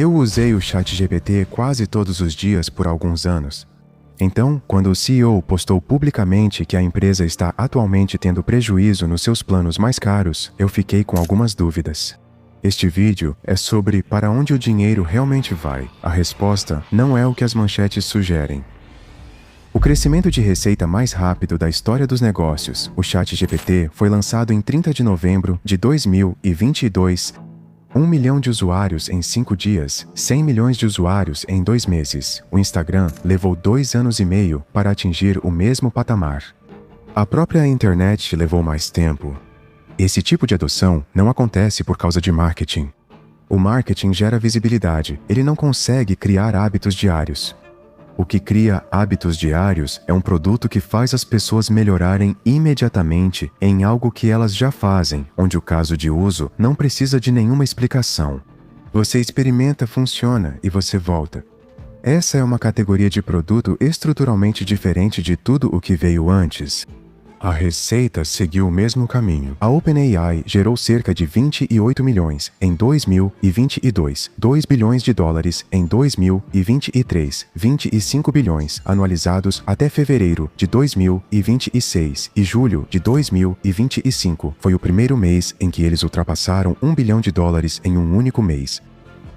Eu usei o ChatGPT quase todos os dias por alguns anos. Então, quando o CEO postou publicamente que a empresa está atualmente tendo prejuízo nos seus planos mais caros, eu fiquei com algumas dúvidas. Este vídeo é sobre para onde o dinheiro realmente vai. A resposta não é o que as manchetes sugerem. O crescimento de receita mais rápido da história dos negócios, o ChatGPT, foi lançado em 30 de novembro de 2022. 1 milhão de usuários em 5 dias, 100 milhões de usuários em 2 meses. O Instagram levou 2 anos e meio para atingir o mesmo patamar. A própria internet levou mais tempo. Esse tipo de adoção não acontece por causa de marketing. O marketing gera visibilidade, ele não consegue criar hábitos diários. O que cria hábitos diários é um produto que faz as pessoas melhorarem imediatamente em algo que elas já fazem, onde o caso de uso não precisa de nenhuma explicação. Você experimenta, funciona e você volta. Essa é uma categoria de produto estruturalmente diferente de tudo o que veio antes. A receita seguiu o mesmo caminho. A OpenAI gerou cerca de 28 milhões em 2022, 2 bilhões de dólares em 2023, 25 bilhões anualizados até fevereiro de 2026 e julho de 2025 foi o primeiro mês em que eles ultrapassaram 1 bilhão de dólares em um único mês.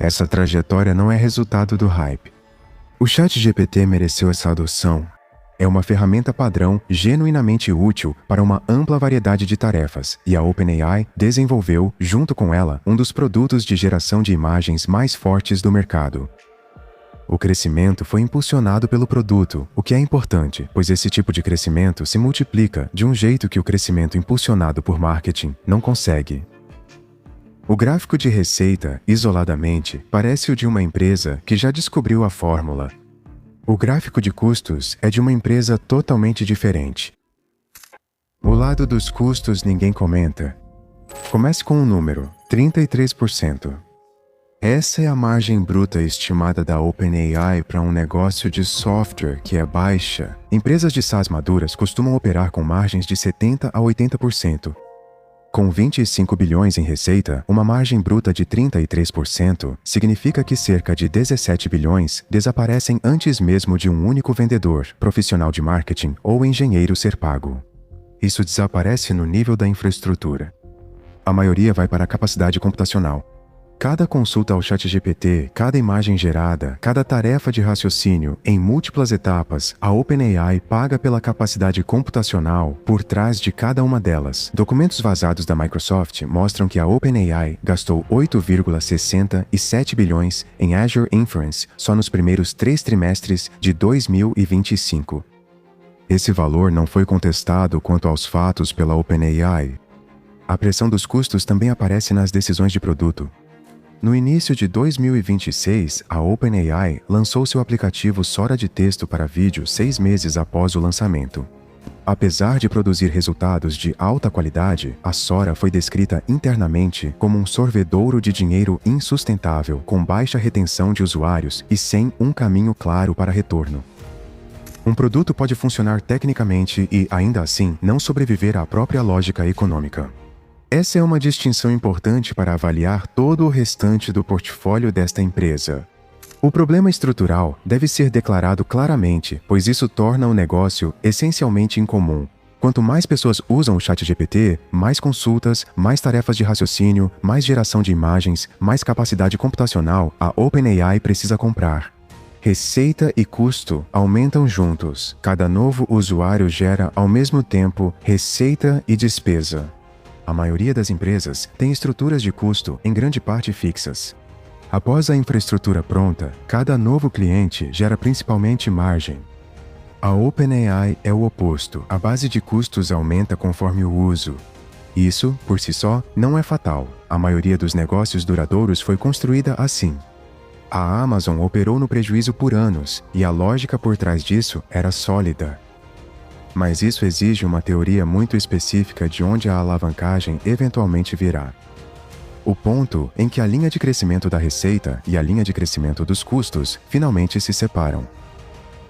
Essa trajetória não é resultado do hype. O ChatGPT mereceu essa adoção. É uma ferramenta padrão genuinamente útil para uma ampla variedade de tarefas, e a OpenAI desenvolveu, junto com ela, um dos produtos de geração de imagens mais fortes do mercado. O crescimento foi impulsionado pelo produto, o que é importante, pois esse tipo de crescimento se multiplica de um jeito que o crescimento impulsionado por marketing não consegue. O gráfico de receita, isoladamente, parece o de uma empresa que já descobriu a fórmula. O gráfico de custos é de uma empresa totalmente diferente. O lado dos custos ninguém comenta. Comece com um número, 33%. Essa é a margem bruta estimada da OpenAI para um negócio de software que é baixa. Empresas de SaaS maduras costumam operar com margens de 70% a 80%. Com 25 bilhões em receita, uma margem bruta de 33% significa que cerca de 17 bilhões desaparecem antes mesmo de um único vendedor, profissional de marketing ou engenheiro ser pago. Isso desaparece no nível da infraestrutura. A maioria vai para a capacidade computacional. Cada consulta ao ChatGPT, cada imagem gerada, cada tarefa de raciocínio, em múltiplas etapas, a OpenAI paga pela capacidade computacional por trás de cada uma delas. Documentos vazados da Microsoft mostram que a OpenAI gastou 8,67 bilhões em Azure Inference só nos primeiros 3 trimestres de 2025. Esse valor não foi contestado quanto aos fatos pela OpenAI. A pressão dos custos também aparece nas decisões de produto. No início de 2026, a OpenAI lançou seu aplicativo Sora de texto para vídeo 6 meses após o lançamento. Apesar de produzir resultados de alta qualidade, a Sora foi descrita internamente como um sorvedouro de dinheiro insustentável, com baixa retenção de usuários e sem um caminho claro para retorno. Um produto pode funcionar tecnicamente e, ainda assim, não sobreviver à própria lógica econômica. Essa é uma distinção importante para avaliar todo o restante do portfólio desta empresa. O problema estrutural deve ser declarado claramente, pois isso torna o negócio essencialmente incomum. Quanto mais pessoas usam o ChatGPT, mais consultas, mais tarefas de raciocínio, mais geração de imagens, mais capacidade computacional a OpenAI precisa comprar. Receita e custo aumentam juntos. Cada novo usuário gera, ao mesmo tempo, receita e despesa. A maioria das empresas tem estruturas de custo em grande parte fixas. Após a infraestrutura pronta, cada novo cliente gera principalmente margem. A OpenAI é o oposto. A base de custos aumenta conforme o uso. Isso, por si só, não é fatal. A maioria dos negócios duradouros foi construída assim. A Amazon operou no prejuízo por anos, e a lógica por trás disso era sólida. Mas isso exige uma teoria muito específica de onde a alavancagem eventualmente virá. O ponto em que a linha de crescimento da receita e a linha de crescimento dos custos finalmente se separam.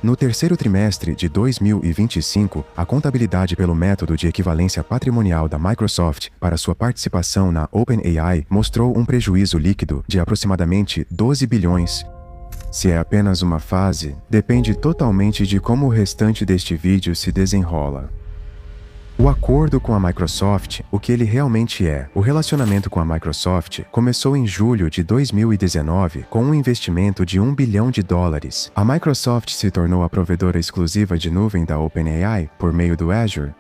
No terceiro trimestre de 2025, a contabilidade pelo método de equivalência patrimonial da Microsoft para sua participação na OpenAI mostrou um prejuízo líquido de aproximadamente 12 bilhões. Se é apenas uma fase, depende totalmente de como o restante deste vídeo se desenrola. O acordo com a Microsoft, o que ele realmente é. O relacionamento com a Microsoft começou em julho de 2019 com um investimento de $1 bilhão. A Microsoft se tornou a provedora exclusiva de nuvem da OpenAI por meio do Azure.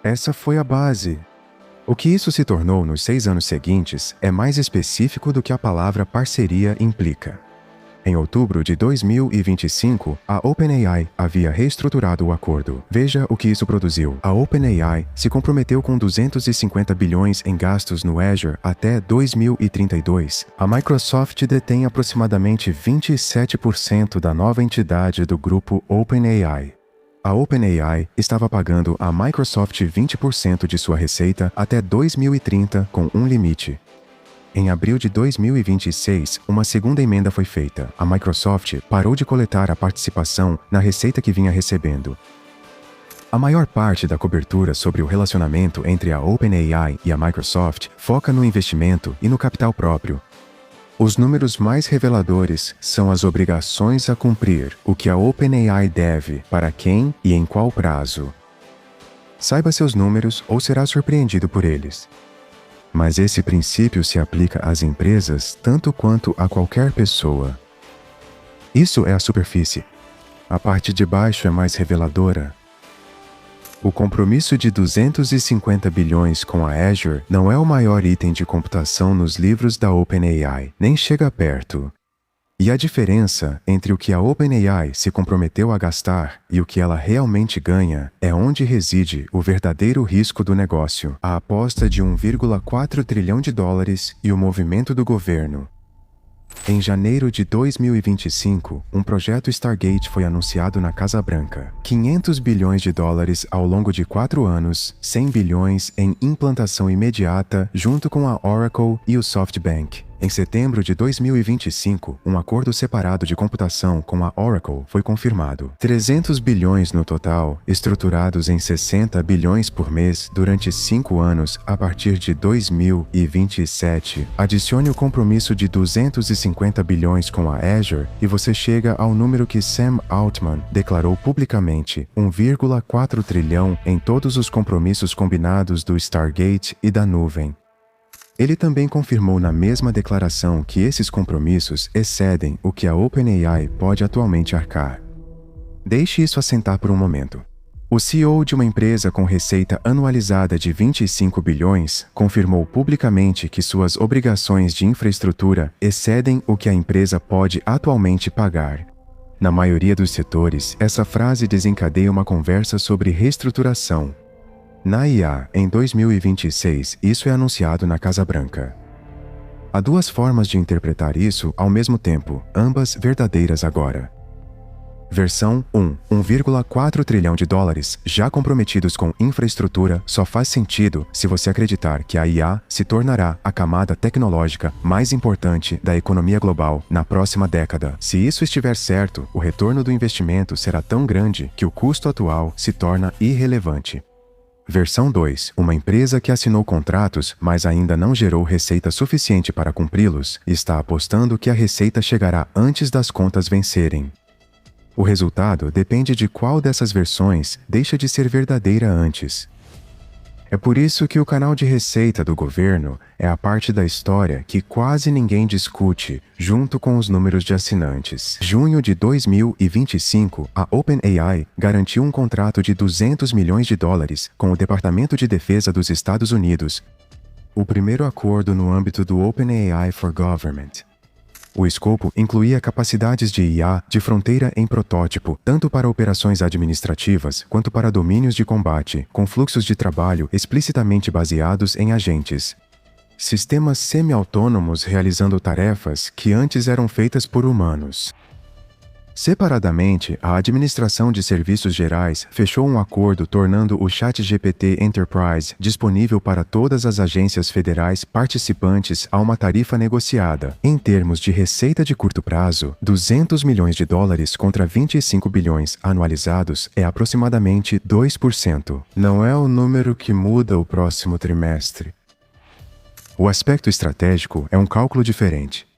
Essa foi a base. O que isso se tornou nos 6 anos seguintes é mais específico do que a palavra parceria implica. Em outubro de 2025, a OpenAI havia reestruturado o acordo. Veja o que isso produziu. A OpenAI se comprometeu com 250 bilhões em gastos no Azure até 2032. A Microsoft detém aproximadamente 27% da nova entidade do grupo OpenAI. A OpenAI estava pagando à Microsoft 20% de sua receita até 2030 com um limite. Em abril de 2026, uma segunda emenda foi feita. A Microsoft parou de coletar a participação na receita que vinha recebendo. A maior parte da cobertura sobre o relacionamento entre a OpenAI e a Microsoft foca no investimento e no capital próprio. Os números mais reveladores são as obrigações a cumprir, o que a OpenAI deve, para quem e em qual prazo. Saiba seus números ou será surpreendido por eles. Mas esse princípio se aplica às empresas tanto quanto a qualquer pessoa. Isso é a superfície. A parte de baixo é mais reveladora. O compromisso de 250 bilhões com a Azure não é o maior item de computação nos livros da OpenAI, nem chega perto. E a diferença entre o que a OpenAI se comprometeu a gastar e o que ela realmente ganha é onde reside o verdadeiro risco do negócio, a aposta de $1,4 trilhão e o movimento do governo. Em janeiro de 2025, um projeto Stargate foi anunciado na Casa Branca. $500 bilhões ao longo de 4 anos, 100 bilhões em implantação imediata junto com a Oracle e o SoftBank. Em setembro de 2025, um acordo separado de computação com a Oracle foi confirmado. 300 bilhões no total, estruturados em 60 bilhões por mês durante 5 anos a partir de 2027. Adicione o compromisso de 250 bilhões com a Azure e você chega ao número que Sam Altman declarou publicamente, $1,4 trilhão em todos os compromissos combinados do Stargate e da nuvem. Ele também confirmou na mesma declaração que esses compromissos excedem o que a OpenAI pode atualmente arcar. Deixe isso assentar por um momento. O CEO de uma empresa com receita anualizada de 25 bilhões confirmou publicamente que suas obrigações de infraestrutura excedem o que a empresa pode atualmente pagar. Na maioria dos setores, essa frase desencadeia uma conversa sobre reestruturação. Na IA, em 2026, isso é anunciado na Casa Branca. Há 2 formas de interpretar isso ao mesmo tempo, ambas verdadeiras agora. Versão 1. $1,4 trilhão já comprometidos com infraestrutura só faz sentido se você acreditar que a IA se tornará a camada tecnológica mais importante da economia global na próxima década. Se isso estiver certo, o retorno do investimento será tão grande que o custo atual se torna irrelevante. Versão 2. Uma empresa que assinou contratos, mas ainda não gerou receita suficiente para cumpri-los, está apostando que a receita chegará antes das contas vencerem. O resultado depende de qual dessas versões deixa de ser verdadeira antes. É por isso que o canal de receita do governo é a parte da história que quase ninguém discute, junto com os números de assinantes. Junho de 2025, a OpenAI garantiu um contrato de $200 milhões com o Departamento de Defesa dos Estados Unidos, o primeiro acordo no âmbito do OpenAI for Government. O escopo incluía capacidades de IA de fronteira em protótipo, tanto para operações administrativas quanto para domínios de combate, com fluxos de trabalho explicitamente baseados em agentes. Sistemas semi-autônomos realizando tarefas que antes eram feitas por humanos. Separadamente, a Administração de Serviços Gerais fechou um acordo tornando o ChatGPT Enterprise disponível para todas as agências federais participantes a uma tarifa negociada. Em termos de receita de curto prazo, US$ 200 milhões contra 25 bilhões anualizados é aproximadamente 2%. Não é o número que muda o próximo trimestre. O aspecto estratégico é um cálculo diferente.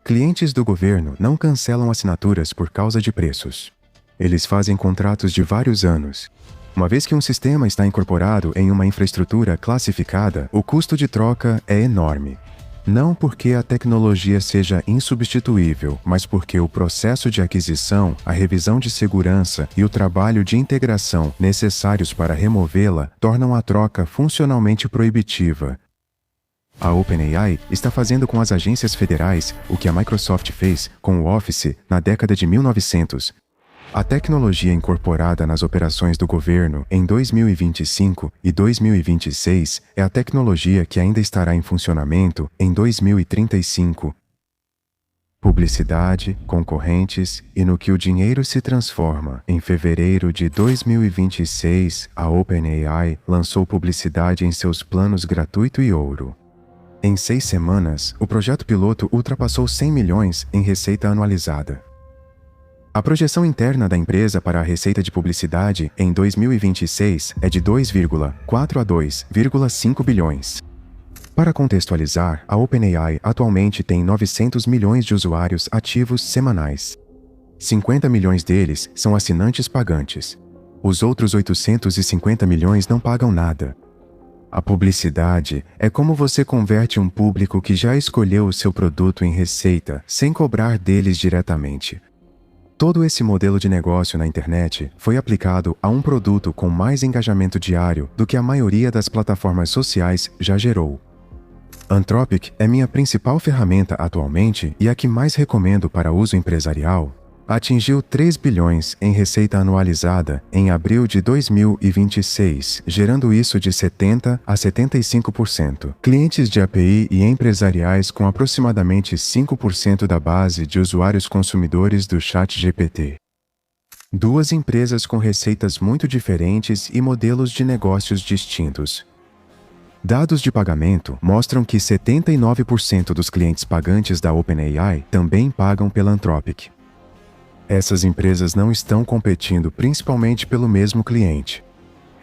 Clientes do governo não cancelam assinaturas por causa de preços. Eles fazem contratos de vários anos. Uma vez que um sistema está incorporado em uma infraestrutura classificada, o custo de troca é enorme. Não porque a tecnologia seja insubstituível, mas porque o processo de aquisição, a revisão de segurança e o trabalho de integração necessários para removê-la tornam a troca funcionalmente proibitiva. A OpenAI está fazendo com as agências federais o que a Microsoft fez com o Office na década de 1900. A tecnologia incorporada nas operações do governo em 2025 e 2026 é a tecnologia que ainda estará em funcionamento em 2035. Publicidade, concorrentes e no que o dinheiro se transforma. Em fevereiro de 2026, a OpenAI lançou publicidade em seus planos gratuito e ouro. Em 6 semanas, o projeto piloto ultrapassou 100 milhões em receita anualizada. A projeção interna da empresa para a receita de publicidade em 2026 é de 2,4 a 2,5 bilhões. Para contextualizar, a OpenAI atualmente tem 900 milhões de usuários ativos semanais. 50 milhões deles são assinantes pagantes. Os outros 850 milhões não pagam nada. A publicidade é como você converte um público que já escolheu o seu produto em receita, sem cobrar deles diretamente. Todo esse modelo de negócio na internet foi aplicado a um produto com mais engajamento diário do que a maioria das plataformas sociais já gerou. Anthropic é minha principal ferramenta atualmente e a que mais recomendo para uso empresarial. Atingiu 3 bilhões em receita anualizada em abril de 2026, gerando isso de 70% a 75%. Clientes de API e empresariais com aproximadamente 5% da base de usuários consumidores do ChatGPT. Duas empresas com receitas muito diferentes e modelos de negócios distintos. Dados de pagamento mostram que 79% dos clientes pagantes da OpenAI também pagam pela Anthropic. Essas empresas não estão competindo principalmente pelo mesmo cliente.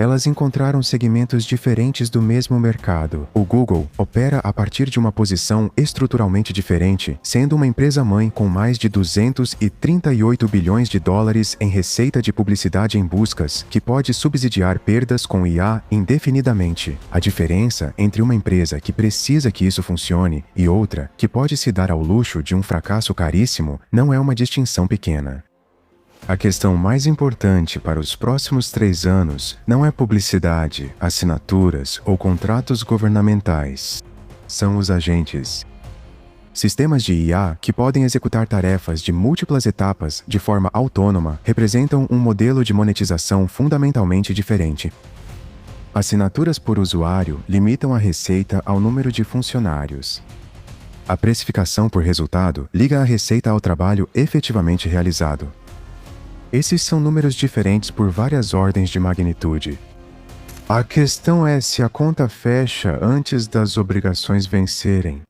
Elas encontraram segmentos diferentes do mesmo mercado. O Google opera a partir de uma posição estruturalmente diferente, sendo uma empresa-mãe com mais de 238 bilhões de dólares em receita de publicidade em buscas, que pode subsidiar perdas com IA indefinidamente. A diferença entre uma empresa que precisa que isso funcione e outra que pode se dar ao luxo de um fracasso caríssimo não é uma distinção pequena. A questão mais importante para os próximos 3 anos não é publicidade, assinaturas ou contratos governamentais. São os agentes. Sistemas de IA que podem executar tarefas de múltiplas etapas de forma autônoma representam um modelo de monetização fundamentalmente diferente. Assinaturas por usuário limitam a receita ao número de funcionários. A precificação por resultado liga a receita ao trabalho efetivamente realizado. Esses são números diferentes por várias ordens de magnitude. A questão é se a conta fecha antes das obrigações vencerem.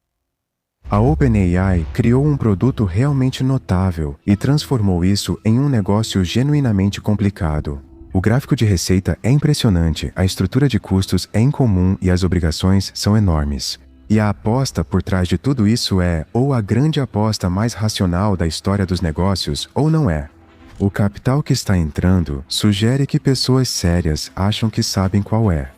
A OpenAI criou um produto realmente notável e transformou isso em um negócio genuinamente complicado. O gráfico de receita é impressionante, a estrutura de custos é incomum e as obrigações são enormes. E a aposta por trás de tudo isso é ou a grande aposta mais racional da história dos negócios ou não é. O capital que está entrando sugere que pessoas sérias acham que sabem qual é.